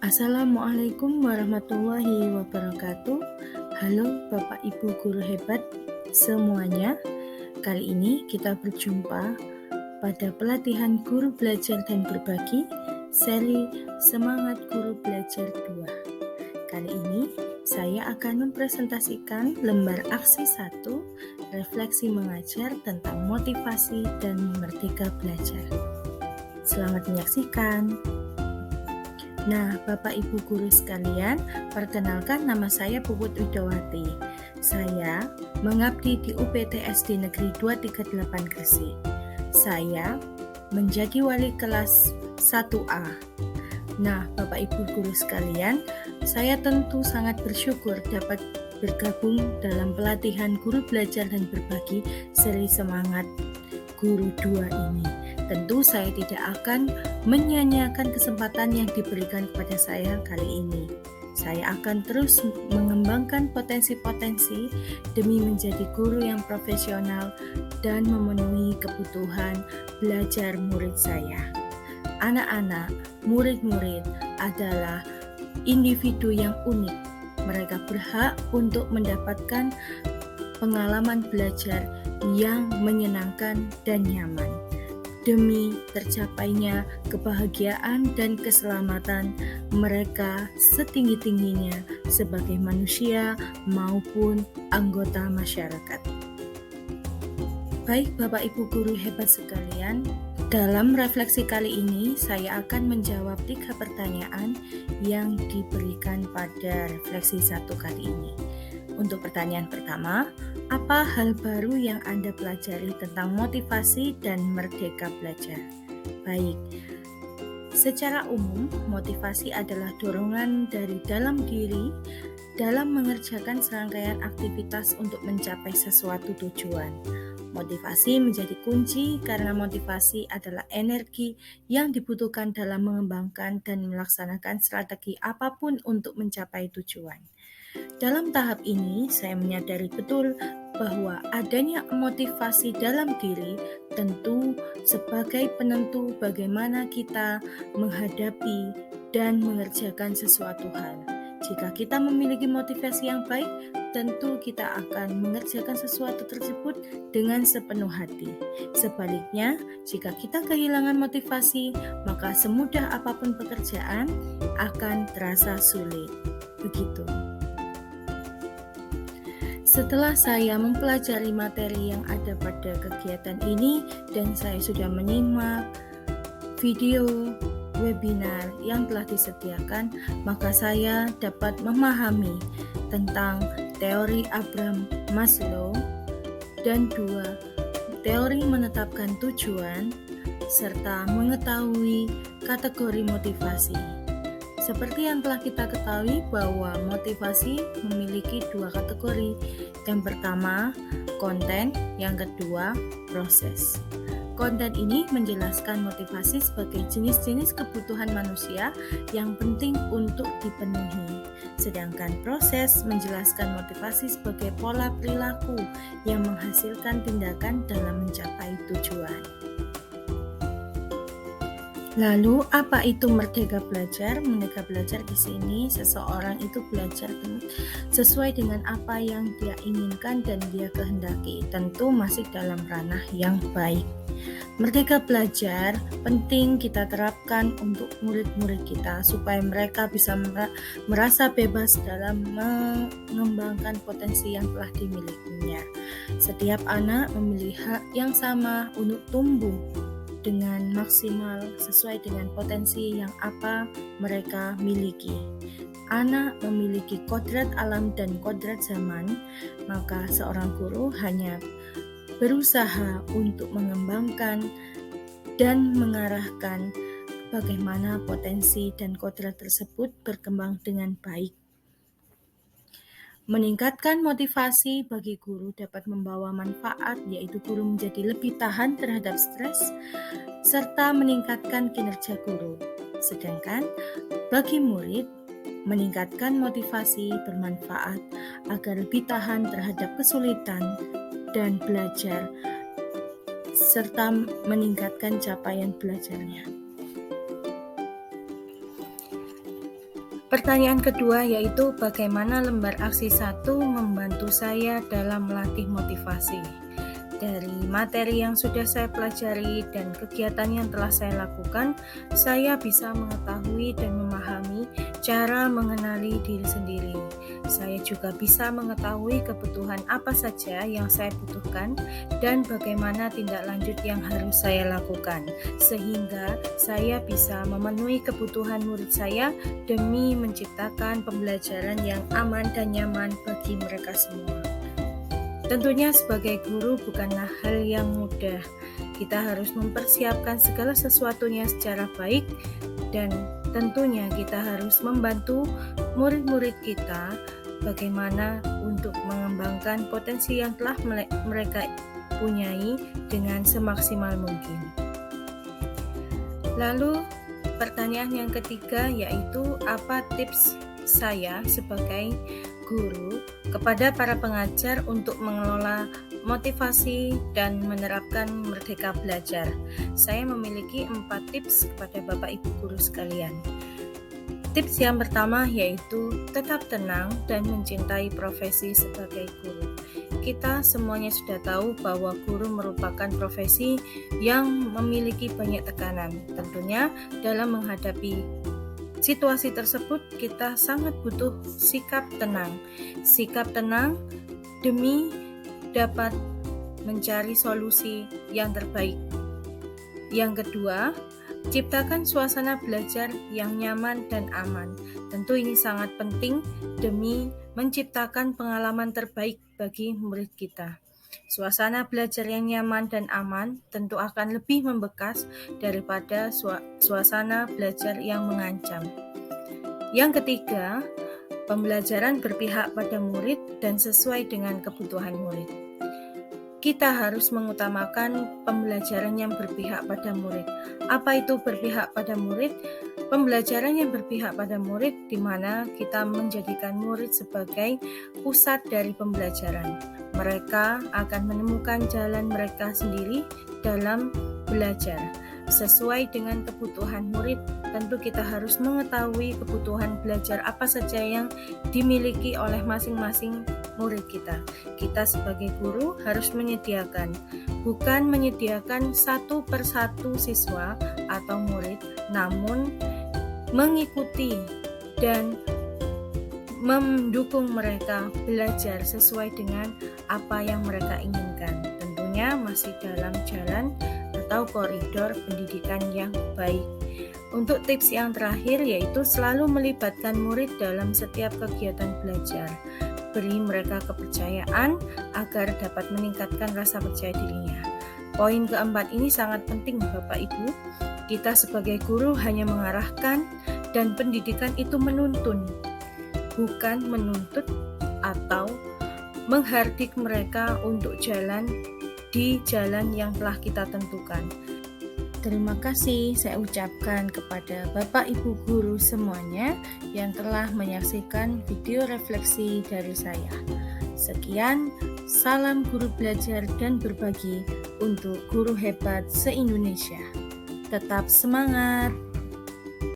Assalamualaikum warahmatullahi wabarakatuh. Halo Bapak Ibu guru hebat semuanya. Kali ini kita berjumpa pada pelatihan Guru Belajar dan Berbagi seri Semangat Guru Belajar 2. Kali ini saya akan mempresentasikan lembar aksi 1 refleksi mengajar tentang motivasi dan merdeka belajar. Selamat menyaksikan. Nah, Bapak Ibu guru sekalian, perkenalkan nama saya Puput Widowati. Saya mengabdi di UPT SD Negeri 238 Gresik. Saya menjadi wali kelas 1A. Nah, Bapak Ibu guru sekalian, saya tentu sangat bersyukur dapat bergabung dalam pelatihan Guru Belajar dan Berbagi seri Semangat Guru 2 ini. Tentu saya tidak akan menyanyiakan kesempatan yang diberikan kepada saya kali ini. Saya akan terus mengembangkan potensi-potensi demi menjadi guru yang profesional dan memenuhi kebutuhan belajar murid saya. Anak-anak, murid-murid adalah individu yang unik. Mereka berhak untuk mendapatkan pengalaman belajar yang menyenangkan dan nyaman. Demi tercapainya kebahagiaan dan keselamatan mereka setinggi-tingginya sebagai manusia maupun anggota masyarakat. Baik Bapak Ibu guru hebat sekalian, dalam refleksi kali ini saya akan menjawab 3 pertanyaan yang diberikan pada refleksi 1 kali ini. Untuk pertanyaan pertama, apa hal baru yang Anda pelajari tentang motivasi dan merdeka belajar? Baik, secara umum motivasi adalah dorongan dari dalam diri dalam mengerjakan serangkaian aktivitas untuk mencapai sesuatu tujuan. Motivasi menjadi kunci karena motivasi adalah energi yang dibutuhkan dalam mengembangkan dan melaksanakan strategi apapun untuk mencapai tujuan. Dalam tahap ini, saya menyadari betul bahwa adanya motivasi dalam diri tentu sebagai penentu bagaimana kita menghadapi dan mengerjakan sesuatu hal. Jika kita memiliki motivasi yang baik, tentu kita akan mengerjakan sesuatu tersebut dengan sepenuh hati. Sebaliknya, jika kita kehilangan motivasi, maka semudah apapun pekerjaan akan terasa sulit. Begitu. Setelah saya mempelajari materi yang ada pada kegiatan ini dan saya sudah menyimak video webinar yang telah disediakan, maka saya dapat memahami tentang teori Abraham Maslow dan 2 teori menetapkan tujuan serta mengetahui kategori motivasi. Seperti yang telah kita ketahui bahwa motivasi memiliki 2 kategori. Yang pertama, konten, yang kedua, proses. Konten ini menjelaskan motivasi sebagai jenis-jenis kebutuhan manusia yang penting untuk dipenuhi. Sedangkan proses menjelaskan motivasi sebagai pola perilaku yang menghasilkan tindakan dalam mencapai tujuan. Lalu, apa itu merdeka belajar? Merdeka belajar di sini seseorang itu belajar sesuai dengan apa yang dia inginkan dan dia kehendaki, tentu masih dalam ranah yang baik. Merdeka belajar penting kita terapkan untuk murid-murid kita supaya mereka bisa merasa bebas dalam mengembangkan potensi yang telah dimilikinya. Setiap anak memiliki hak yang sama untuk tumbuh dengan maksimal sesuai dengan potensi yang apa mereka miliki. Anak memiliki kodrat alam dan kodrat zaman, maka seorang guru hanya berusaha untuk mengembangkan dan mengarahkan bagaimana potensi dan kodrat tersebut berkembang dengan baik. Meningkatkan motivasi bagi guru dapat membawa manfaat, yaitu guru menjadi lebih tahan terhadap stres serta meningkatkan kinerja guru. Sedangkan bagi murid, meningkatkan motivasi bermanfaat agar lebih tahan terhadap kesulitan dan belajar serta meningkatkan capaian belajarnya. Pertanyaan kedua yaitu bagaimana lembar aksi 1 membantu saya dalam melatih motivasi. Dari materi yang sudah saya pelajari dan kegiatan yang telah saya lakukan, saya bisa mengetahui dan memahami cara mengenali diri sendiri. Saya juga bisa mengetahui kebutuhan apa saja yang saya butuhkan dan bagaimana tindak lanjut yang harus saya lakukan, sehingga saya bisa memenuhi kebutuhan murid saya demi menciptakan pembelajaran yang aman dan nyaman bagi mereka semua. Tentunya sebagai guru bukanlah hal yang mudah. Kita harus mempersiapkan segala sesuatunya secara baik dan tentunya kita harus membantu murid-murid kita bagaimana untuk mengembangkan potensi yang telah mereka punyai dengan semaksimal mungkin. Lalu pertanyaan yang ketiga yaitu apa tips saya sebagai guru kepada para pengajar untuk mengelola motivasi dan menerapkan merdeka belajar. Saya memiliki 4 tips kepada Bapak Ibu guru sekalian. Tips yang pertama yaitu tetap tenang dan mencintai profesi sebagai guru. Kita semuanya sudah tahu bahwa guru merupakan profesi yang memiliki banyak tekanan. Tentunya dalam menghadapi situasi tersebut kita sangat butuh sikap tenang. Sikap tenang demi dapat mencari solusi yang terbaik. Yang kedua, ciptakan suasana belajar yang nyaman dan aman. Tentu ini sangat penting demi menciptakan pengalaman terbaik bagi murid kita. Suasana belajar yang nyaman dan aman tentu akan lebih membekas daripada suasana belajar yang mengancam. Yang ketiga, pembelajaran berpihak pada murid dan sesuai dengan kebutuhan murid. Kita harus mengutamakan pembelajaran yang berpihak pada murid. Apa itu berpihak pada murid? Pembelajaran yang berpihak pada murid di mana kita menjadikan murid sebagai pusat dari pembelajaran. Mereka akan menemukan jalan mereka sendiri dalam belajar. Sesuai dengan kebutuhan murid, tentu kita harus mengetahui kebutuhan belajar apa saja yang dimiliki oleh masing-masing murid kita. Kita sebagai guru harus menyediakan, bukan menyediakan satu persatu siswa atau murid, namun mengikuti dan mendukung mereka belajar sesuai dengan apa yang mereka inginkan. Tentunya masih dalam jalan atau koridor pendidikan yang baik. Untuk tips yang terakhir yaitu selalu melibatkan murid dalam setiap kegiatan belajar. Beri mereka kepercayaan agar dapat meningkatkan rasa percaya dirinya. Poin keempat ini sangat penting Bapak Ibu. Kita sebagai guru hanya mengarahkan dan pendidikan itu menuntun, bukan menuntut atau menghardik mereka untuk jalan di jalan yang telah kita tentukan. Terima kasih saya ucapkan kepada Bapak Ibu guru semuanya yang telah menyaksikan video refleksi dari saya. Sekian, salam guru belajar dan berbagi untuk guru hebat se-Indonesia. Tetap semangat!